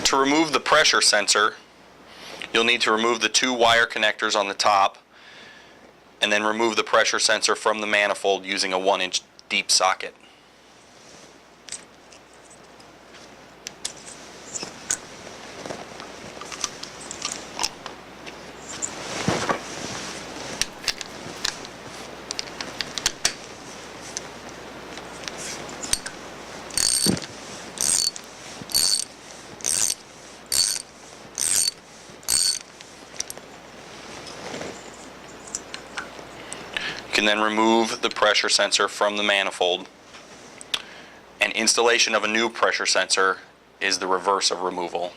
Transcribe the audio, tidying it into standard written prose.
To remove the pressure sensor, you'll need to remove the 2 wire connectors on the top and then remove the pressure sensor from the manifold using a 1-inch deep socket. You can then remove the pressure sensor from the manifold, and installation of a new pressure sensor is the reverse of removal.